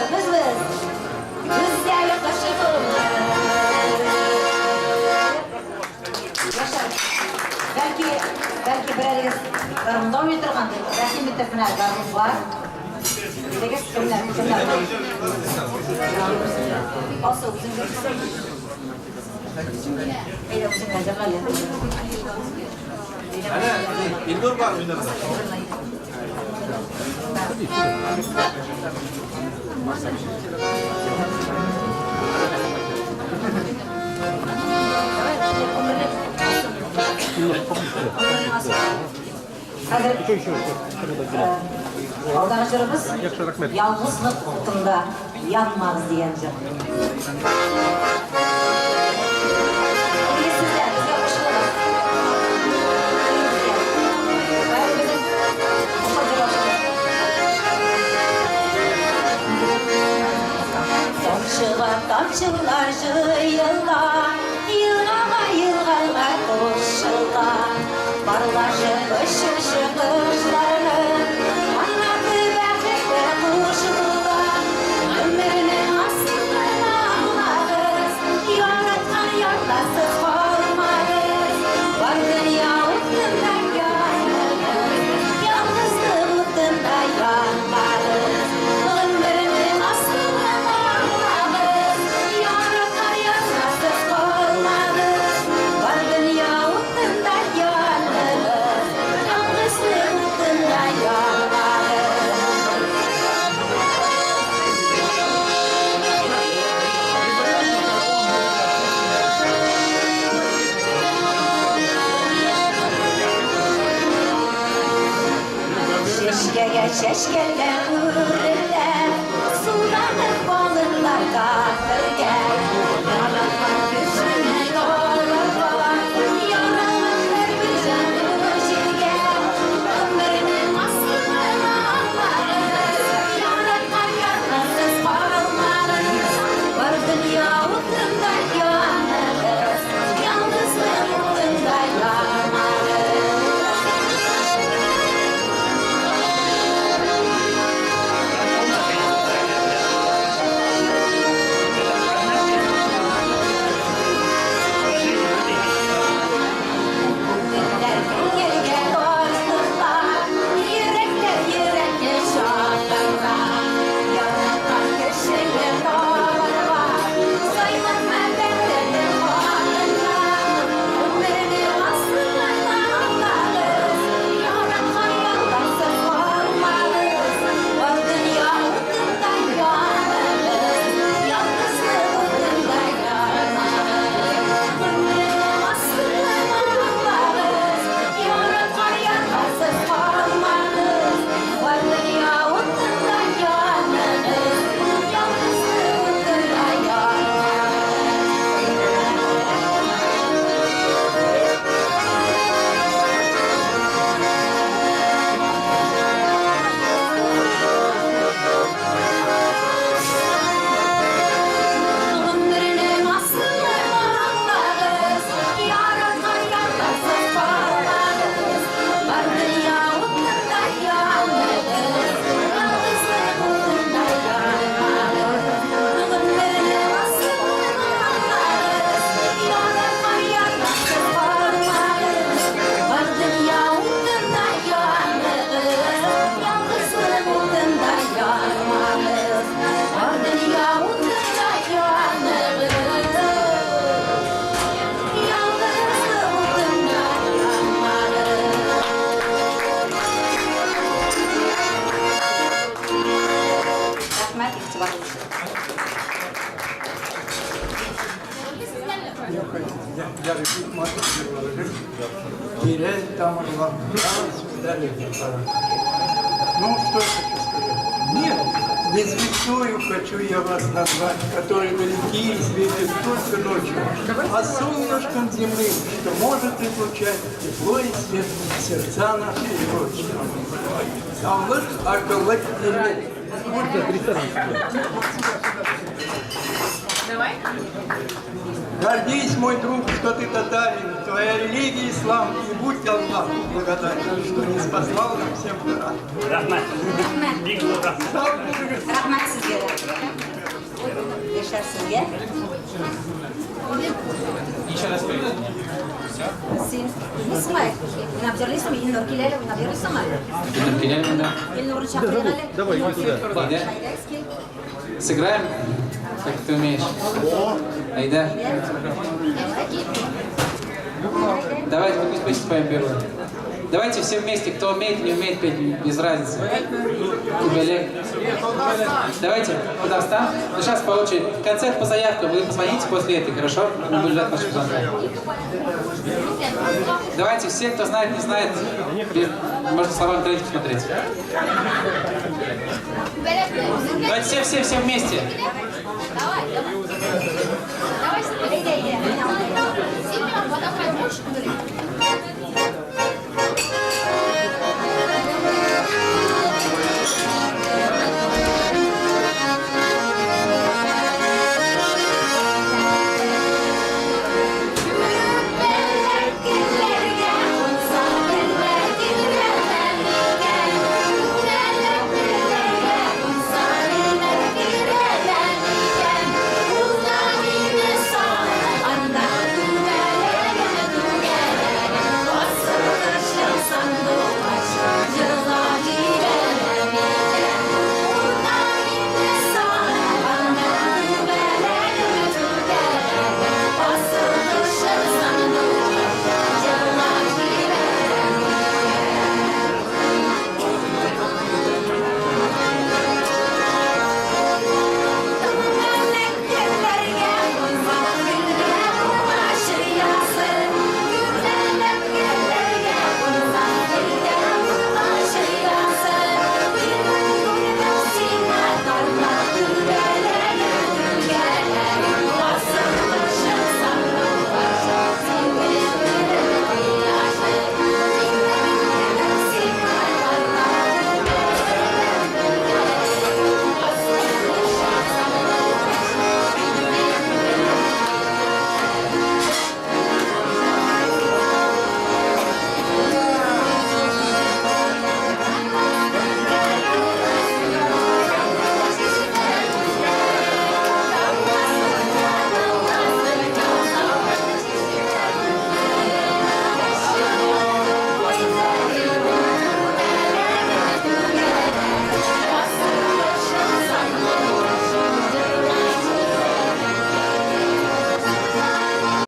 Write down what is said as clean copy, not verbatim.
kızlarımız biz. Güzel kaşıklar. Yaşar. Belki bireriz karımda uyuturgan değil. Belki müttefine karımız var. Bir de kimler var. Olsun bizim de. Öyle bizim de cemal ya. İndur var mı? Aldanışlarımız yalnızlık altında yanmaz diyence. Tamçılar yıllar, yılgama koşular. Barlaşı ışışı kışlarının, anlatı bekle kuşular. Ömrünün aslına ağlarız, yaratkan yardasız kalmarız. Var dünya uğrunda yanarız, yalnızlık uğrunda yanarız. Ömrünün aslına ağlarız, yaratkan yardasız kalmarız. Var dünya uğrunda yanarız, yalnızlık uğrunda yanarız. Şeşkeler ürürler, sulanır balıklar kahırgen. Yalanlar yüzüne doğrular, yalanlar yüzüne şirgen. Ömrünün aslını anlarız, yaratlar yanarız kalmarız. Var dünya uğrunda yanarız, yalnızlık uğrunda yanarız. Терять там Ну, что я хочу сказать? Нет, не звездою хочу я вас назвать, который далеки и светит только ночью, а солнышком земли, что может излучать тепло и свет в сердца наши и прочее. Саулык, акыллык, земли. Давай. Гордись, мой друг, что ты татарин, твоя религия ислам, и будь Аллаху благодарен, что не спасал нам всем Коран. Rahmet sizlere. sigue. Еще раз перед. Sì, bellissimo è. In abbiolissimo, il norchilele, in abbiolissimo. Il нурчапреле. Давай, иди сюда. Сыграем, как ты умеешь. Айда. Давайте мы пусть споем первую. Давайте все вместе, кто умеет, не умеет петь, без разницы. Убелек. Давайте, Казахстан. Ну, сейчас по очереди. Концерт по заявкам. Вы позвоните после этой, хорошо? Мы будем ждать ваших звонков. Давайте все, кто знает, не знает, можно слова в интернете посмотреть. Давайте все вместе.